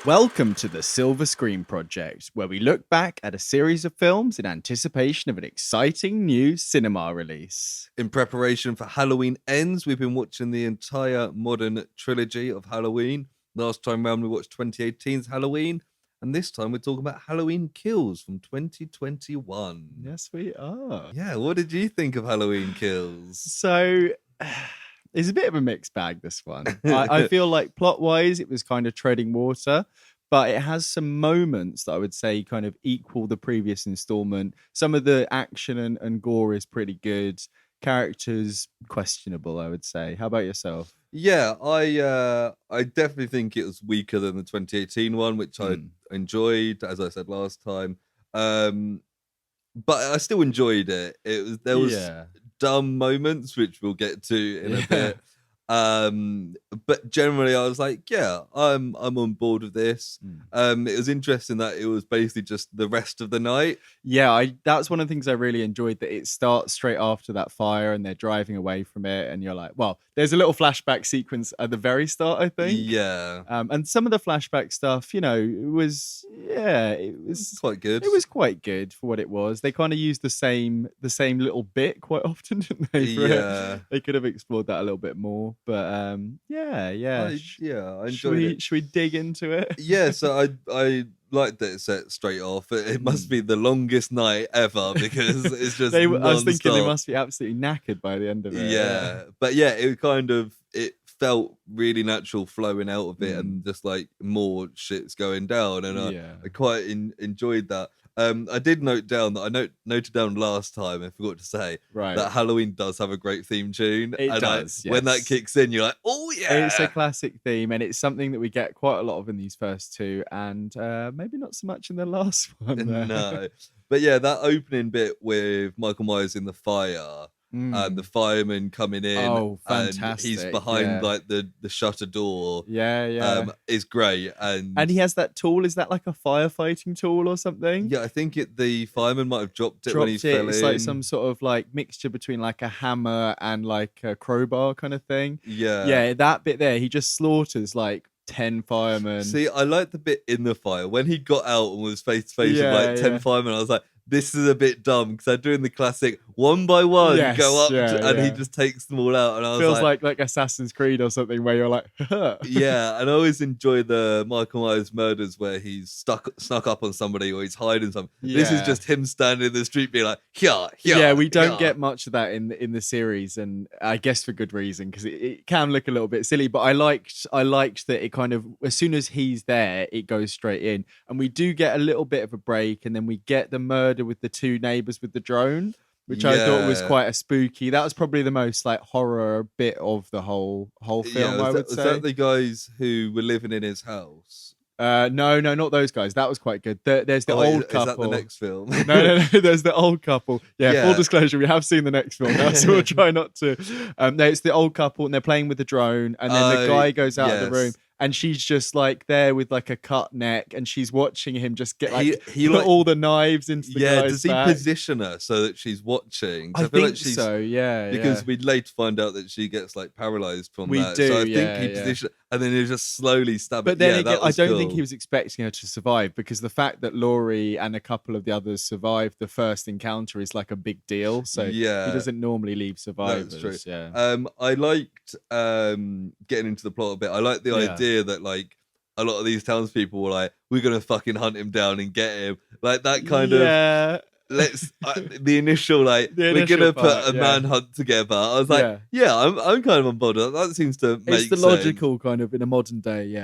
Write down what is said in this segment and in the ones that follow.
Welcome to the Silver Screen Project, where we look back at a series of films in anticipation of an exciting new cinema release. In preparation for Halloween Ends, we've been watching the entire modern trilogy of Halloween. Last time round, we watched 2018's Halloween, and this time we're talking about Halloween Kills from 2021. Yes, we are. Yeah, what did you think of Halloween Kills? So, it's a bit of a mixed bag, this one. I feel like plot-wise, it was kind of treading water, but it has some moments that I would say kind of equal the previous installment. Some of the action and gore is pretty good. Characters, questionable, I would say. How about yourself? Yeah, I definitely think it was weaker than the 2018 one, which I enjoyed, as I said last time. But I still enjoyed it. There was dumb moments, which we'll get to in a bit. But generally I was like, yeah, I'm on board with this. It was interesting that it was basically just the rest of the night. Yeah, that's one of the things I really enjoyed, that it starts straight after that fire and they're driving away from it, and you're like, well, there's a little flashback sequence at the very start, I think. Yeah. And some of the flashback stuff, it was quite good. It was quite good for what it was. They kind of used the same little bit quite often, didn't they? They could have explored that a little bit more. But I enjoyed it. Should we dig into it? Yeah, so I liked that it set straight off. It must be the longest night ever, because it's just I was thinking they must be absolutely knackered by the end of it. Yeah. But it felt really natural flowing out of it, and just like more shit's going down, and I quite enjoyed that. I did note down that I noted down last time, I forgot to say, that Halloween does have a great theme tune. It does. When that kicks in, you're like, oh yeah! It's a classic theme, and it's something that we get quite a lot of in these first two, and maybe not so much in the last one. No. But yeah, that opening bit with Michael Myers in the fire, and the fireman coming in. Oh, fantastic. And he's behind like the shutter door. Yeah. Is great. And he has that tool. Is that like a firefighting tool or something? Yeah, I think the fireman might have dropped it when he fell in. It's like some sort of like mixture between like a hammer and like a crowbar kind of thing. Yeah, that bit there, he just slaughters like 10 firemen. See, I like the bit in the fire when he got out and was face to face with like 10 firemen. I was like, this is a bit dumb, because they're doing the classic one by one go up and he just takes them all out. And I was feels like Assassin's Creed or something, where you're like, yeah. And I always enjoy the Michael Myers murders where he's snuck up on somebody or he's hiding something. This is just him standing in the street being like, we don't get much of that in the series, and I guess for good reason, because it can look a little bit silly. But I liked that it kind of, as soon as he's there, it goes straight in, and we do get a little bit of a break, and then we get the murder with the two neighbors with the drone, which I thought was quite a spooky. That was probably the most like horror bit of the whole film. I would say. Was that the guys who were living in his house? No, not those guys. That was quite good. There's the old couple. Is that the next film? No. There's the old couple. Yeah, full disclosure, we have seen the next film now, so we'll try not to. No, it's the old couple, and they're playing with the drone, and then the guy goes out of the room. And she's just like there with like a cut neck, and she's watching him just get like put all the knives into the guy's does he back. Position her so that she's watching? I feel like she's, so. Yeah, because we later find out that she gets like paralyzed from that. Do, so I think he positioned, and then he just slowly stabbed. But then again, I don't think he was expecting her to survive, because the fact that Laurie and a couple of the others survived the first encounter is like a big deal. So he doesn't normally leave survivors. That's true. Yeah. I liked getting into the plot a bit. I like the idea that like a lot of these townspeople were like, we're gonna fucking hunt him down and get him, like that kind of let's the initial we're gonna put a manhunt together. I was like, I'm kind of on board. That seems to make sense. It's the logical kind of in a modern day.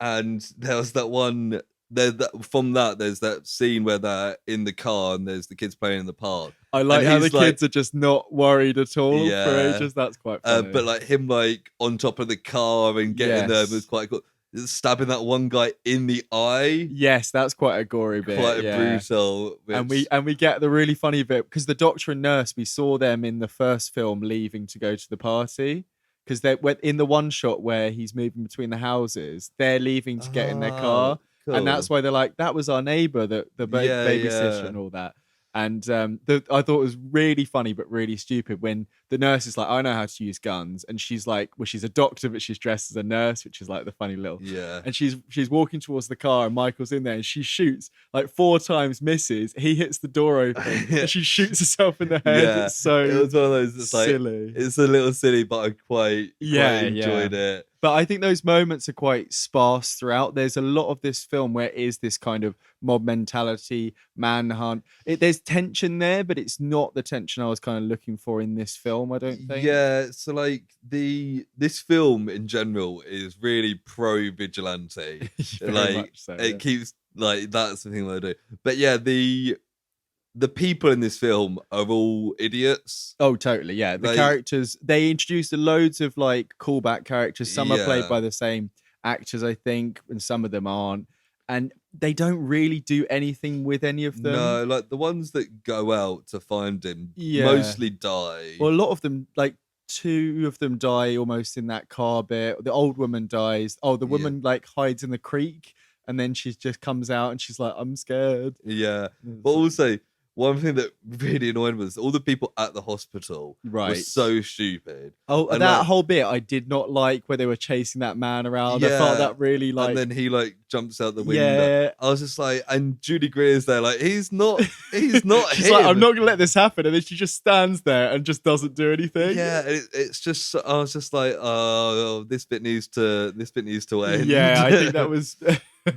And there was that one there's that scene where they're in the car and there's the kids playing in the park. I like how the kids are just not worried at all for ages. That's quite funny. But like him like on top of the car and getting there was quite cool. Stabbing that one guy in the eye. Yes, that's quite a gory bit. Quite brutal. Which... And we get the really funny bit, because the doctor and nurse, we saw them in the first film leaving to go to the party. Because they're in the one shot where he's moving between the houses, they're leaving to get in their car. Cool. And that's why they're like, that was our neighbour, the babysitter and all that. And I thought it was really funny but really stupid when the nurse is like, I know how to use guns, and she's like, well, she's a doctor but she's dressed as a nurse, which is like the funny little. Yeah. And she's walking towards the car, and Michael's in there, and she shoots like 4 times, misses. He hits the door open, and she shoots herself in the head. Yeah, it's so it was one of those. It's silly. Like, it's a little silly, but I quite enjoyed it. But I think those moments are quite sparse throughout. There's a lot of this film where it is this kind of mob mentality, manhunt. There's tension there, but it's not the tension I was kind of looking for in this film, I don't think. Yeah, so like this film in general is really pro vigilante. Like so, it keeps like that's the thing that I do. But yeah, the people in this film are all idiots. Oh, totally. Yeah. The characters, they introduced loads of like callback characters. Some are played by the same actors, I think, and some of them aren't. And they don't really do anything with any of them. No, like the ones that go out to find him mostly die. Well, a lot of them, like 2 of them die almost in that car bit. The old woman dies. Oh, the woman like hides in the creek, and then she just comes out and she's like, I'm scared. Yeah. But also, one thing that really annoyed me was all the people at the hospital were so stupid. Oh, and that whole bit I did not like where they were chasing that man around. I felt that really like... And then he like jumps out the window. Yeah. I was just like, and Judy Greer's there like, he's not She's him. like, I'm not going to let this happen. And then she just stands there and just doesn't do anything. Yeah, it's just, I was just like, oh, this bit needs to end. Yeah, I think that was...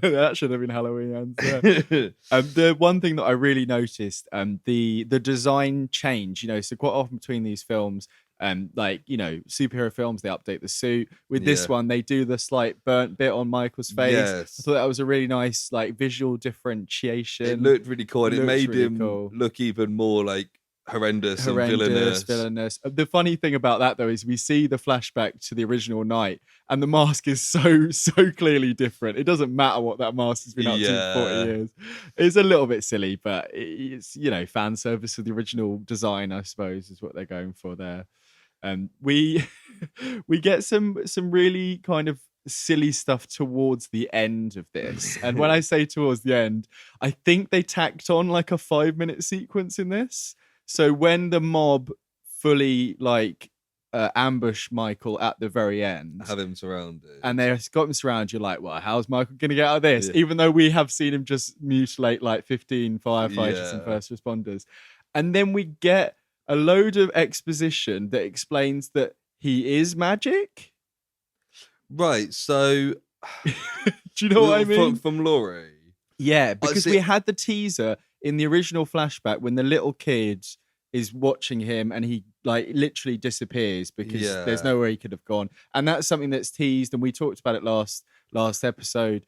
that should have been Halloween Ends. The one thing that I really noticed, the design change, so quite often between these films, like, superhero films, they update the suit. With this one, they do the slight burnt bit on Michael's face. Yes. I thought that was a really nice, like, visual differentiation. It looked really cool, and it made really him look even more like horrendous and villainous. The funny thing about that though is we see the flashback to the original night, and the mask is so clearly different. It doesn't matter what that mask has been up to for 40 years. It's a little bit silly, but it's fan service of the original design, I suppose, is what they're going for there. We get some really kind of silly stuff towards the end of this, and when I say towards the end, I think they tacked on like a 5-minute sequence in this. So when the mob fully like ambush Michael at the very end, have him surrounded, and they've got him surrounded, you're like, well, how's Michael going to get out of this? Even though we have seen him just mutilate like 15 firefighters and first responders. And then we get a load of exposition that explains that he is magic. Right, so... Do you know what I mean? From Laurie? Yeah, because we had the teaser in the original flashback when the little kid is watching him and he like literally disappears because there's nowhere he could have gone. And that's something that's teased, and we talked about it last episode,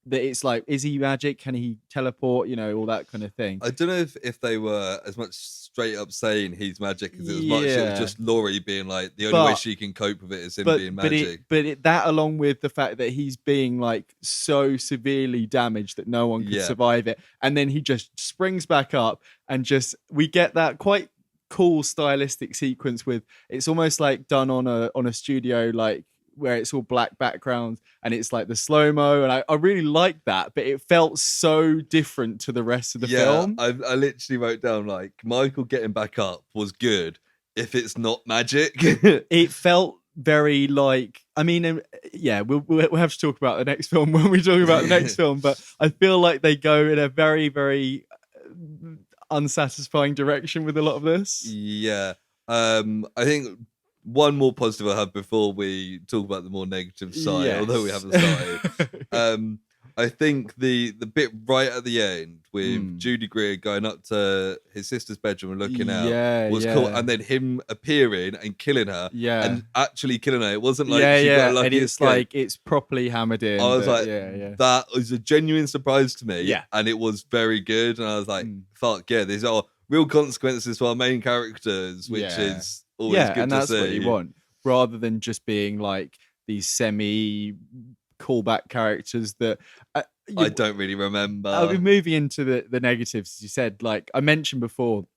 that it's like, is he magic? Can he teleport? All that kind of thing. I don't know if they were as much straight up saying he's magic as it was much. It was just Laurie being like, the only way she can cope with it is him being magic. But that, along with the fact that he's being like so severely damaged that no one could survive it, and then he just springs back up, and we get that quite cool stylistic sequence with, it's almost like done on a studio, like where it's all black backgrounds and it's like the slow-mo, and I really liked that, but it felt so different to the rest of the film. I literally wrote down like, Michael getting back up was good if it's not magic. It felt very like, I mean, we'll have to talk about the next film when we talk about the next film, but I feel like they go in a very, very unsatisfying direction with a lot of this. I think one more positive I have before we talk about the more negative side, although we haven't started. I think the bit right at the end with Judy Greer going up to his sister's bedroom and looking out was cool, and then him appearing and killing her, and actually killing her. It wasn't like she got a lucky and it's escape. Like it's properly hammered in. I was like, that was a genuine surprise to me, and it was very good. And I was like, fuck yeah, these are real consequences for our main characters, which is always good and to that's see. What you want, rather than just being like these semi callback characters that I don't really remember. I'll be moving into the negatives, as you said. Like I mentioned before,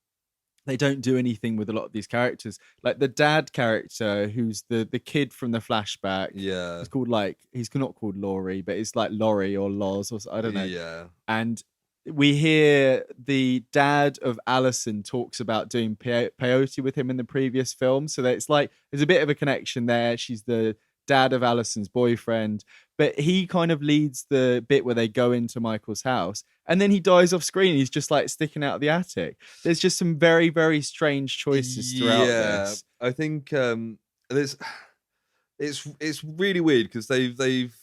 they don't do anything with a lot of these characters. Like the dad character, who's the kid from the flashback. Yeah, it's called like, he's not called Laurie, but it's like Laurie or Loz or I don't know. Yeah, and we hear the dad of Allison talks about doing peyote with him in the previous film. So that it's like there's a bit of a connection there. She's the dad of Allison's boyfriend, but he kind of leads the bit where they go into Michael's house and then he dies off screen. He's just like sticking out of the attic. There's just some very, very strange choices throughout this. I think there's it's really weird because they've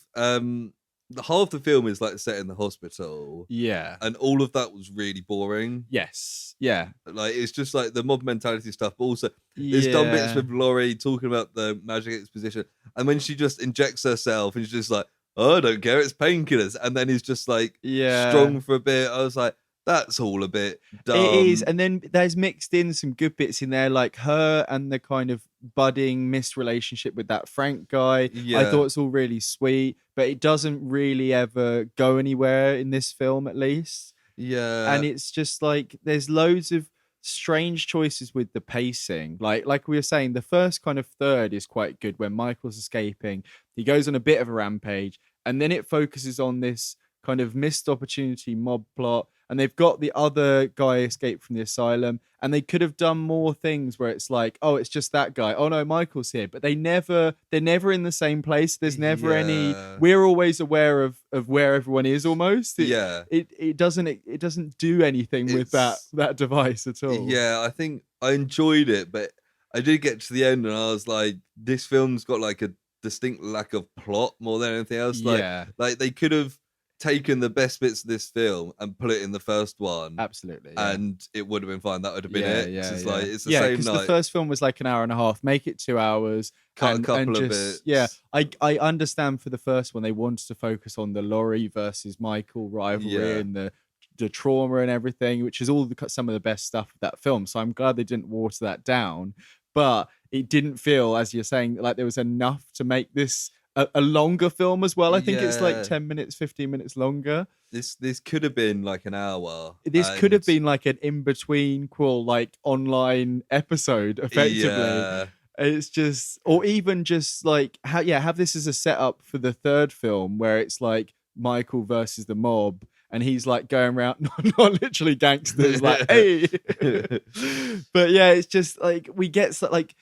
the half the film is like set in the hospital. Yeah. And all of that was really boring. Yes. Yeah. Like it's just like the mob mentality stuff, but also there's dumb bits with Laurie talking about the magic exposition. And when she just injects herself and she's just like, oh, I don't care, it's painkillers. And then he's just like strong for a bit. I was like, that's all a bit dumb. It is. And then there's mixed in some good bits in there, like her and the kind of budding missed relationship with that Frank guy. I thought it's all really sweet, but it doesn't really ever go anywhere in this film, at least. Yeah. And it's just like there's loads of strange choices with the pacing. Like we were saying, the first kind of third is quite good when Michael's escaping. He goes on a bit of a rampage, and then it focuses on this kind of missed opportunity mob plot. And they've got the other guy escape from the asylum, and they could have done more things where it's like, oh, it's just that guy. Oh no, Michael's here. But they're never in the same place. There's never any. We're always aware of where everyone is almost. It doesn't do anything with that device at all. Yeah, I think I enjoyed it, but I did get to the end and I was like, this film's got like a distinct lack of plot more than anything else. Like they could have taken the best bits of this film and put it in the first one, absolutely, and it would have been fine. That would have been it. It's like it's the same. Because the first film was like an hour and a half. Make it 2 hours. Cut a couple of bits. Yeah, I understand for the first one they wanted to focus on the Laurie versus Michael rivalry and the trauma and everything, which is all some of the best stuff of that film. So I'm glad they didn't water that down, but it didn't feel, as you're saying, like there was enough to make this a longer film as well. I think it's like 10 minutes, 15 minutes longer. This could have been like an hour. This could have been like an in-between like online episode, effectively. Yeah. It's just, or even just like, have this as a setup for the third film where it's like Michael versus the mob. And he's like going around, not literally gangsters, like, hey. But yeah, it's just like, we get like,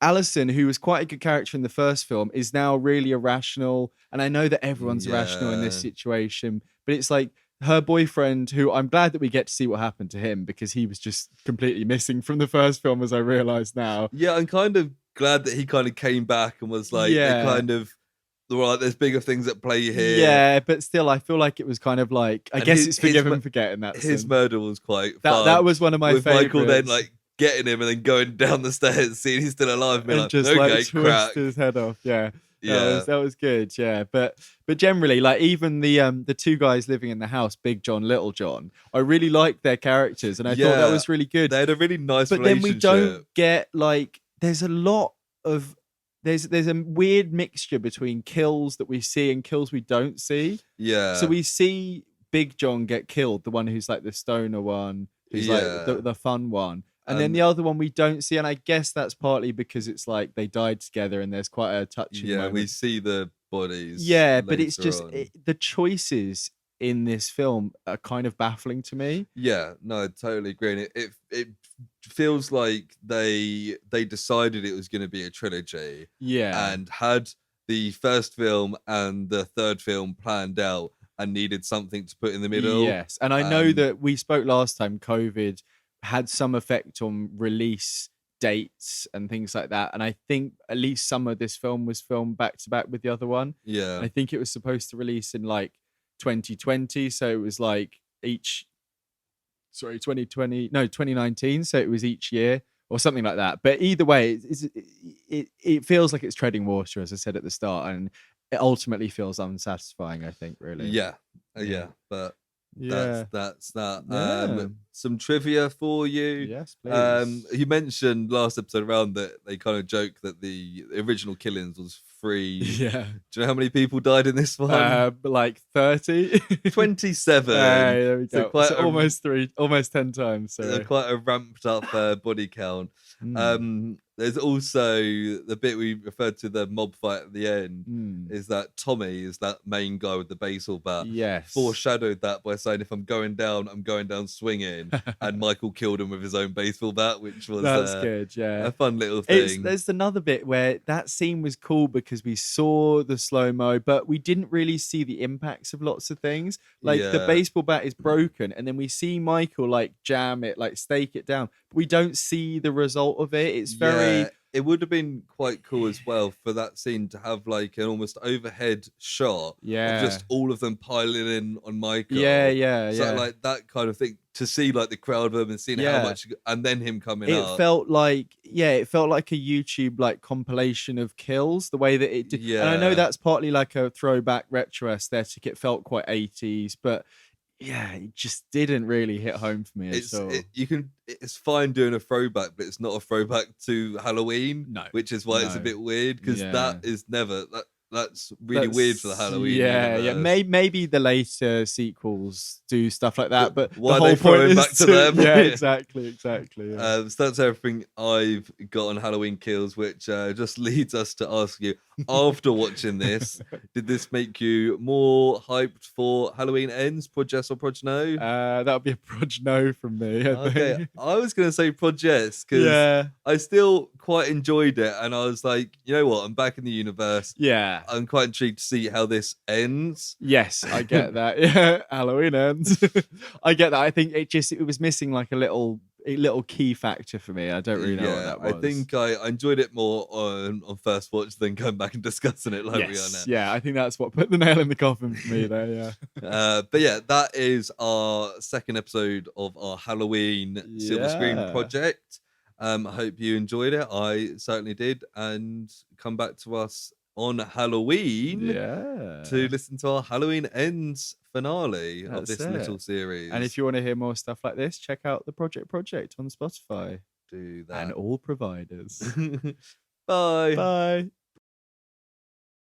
Allison, who was quite a good character in the first film, is now really irrational. And I know that everyone's irrational in this situation, but it's like her boyfriend, who I'm glad that we get to see what happened to him because he was just completely missing from the first film, as I realize now. Yeah, I'm kind of glad that he kind of came back and was like, kind of, right, there's bigger things at play here. Yeah, but still, I feel like it was kind of like, I guess it's forgiven and forgetting that. His murder was quite fun. That was one of my favorites. Michael then like getting him and then going down the stairs, seeing he's still alive, and like, just okay, like twist his head off. Yeah. That was good. Yeah, but generally, like even the two guys living in the house, Big John, Little John, I really liked their characters, and I thought that was really good. They had a really nice relationship. But then we don't get like there's a lot of there's a weird mixture between kills that we see and kills we don't see. Yeah. So we see Big John get killed, the one who's like the stoner one, who's like the fun one. And then the other one we don't see, and I guess that's partly because it's like they died together and there's quite a touching moment. We see the bodies. Yeah, but it's just the choices in this film are kind of baffling to me. Yeah, no, I totally agree. And it feels like they decided it was going to be a trilogy. Yeah. And had the first film and the third film planned out and needed something to put in the middle. Yes, and I know that we spoke last time, COVID had some effect on release dates and things like that, and I think at least some of this film was filmed back to back with the other one. I think it was supposed to release in like 2020, so it was like 2019, so it was each year or something like that. But either way, it feels like it's treading water, as I said at the start, and it ultimately feels unsatisfying, I think, really. But Yeah. That's that. Some trivia for you. Yes, please. You mentioned last episode around that they kind of joke that the original Killings was free. Yeah. Do you know how many people died in this one? Like 30. 27. There we So go. Almost 10 times. So quite a ramped up body count. there's also the bit we referred to, the mob fight at the end, is that Tommy is that main guy with the baseball bat. Yes. Foreshadowed that by saying, if I'm going down swinging. And Michael killed him with his own baseball bat, which was that's good. Yeah, a fun little thing. There's another bit where that scene was cool because we saw the slow-mo, but we didn't really see the impacts of lots of things. Like the baseball bat is broken, and then we see Michael like jam it, like stake it down. But we don't see the result of it. It's very. It would have been quite cool as well for that scene to have like an almost overhead shot of just all of them piling in on Michael. So like that kind of thing, to see like the crowd of them and seeing how much, and then him coming up. It felt like a YouTube like compilation of kills, the way that it did. And I know that's partly like a throwback retro aesthetic. It felt quite 80s, but yeah, it just didn't really hit home for me at all. It's fine doing a throwback, but it's not a throwback to Halloween, which is why it's a bit weird, because that is never that's really weird for the Halloween universe. Maybe the later sequels do stuff like that, but why the whole they throw point it back to them? Yeah, exactly. So that's everything I've got on Halloween Kills, which just leads us to ask you, after watching this, did this make you more hyped for Halloween Ends, Prod Yes or Prod No? That would be a Prod No from me. Okay, I was going to say Prod Yes, because I still quite enjoyed it, and I was like, you know what, I'm back in the universe. Yeah. I'm quite intrigued to see how this ends. Yes, I get that. Yeah, Halloween Ends. I get that. I think it was missing like a little key factor for me. I don't really know what that was. I think I enjoyed it more on first watch than going back and discussing it like we are now. Yeah, I think that's what put the nail in the coffin for me there, but yeah, that is our second episode of our Halloween Silver Screen project. I hope you enjoyed it. I certainly did. And come back to us on Halloween to listen to our Halloween Ends finale of this little series. And if you want to hear more stuff like this, check out the Project on Spotify. Do that. And all providers. Bye. Bye.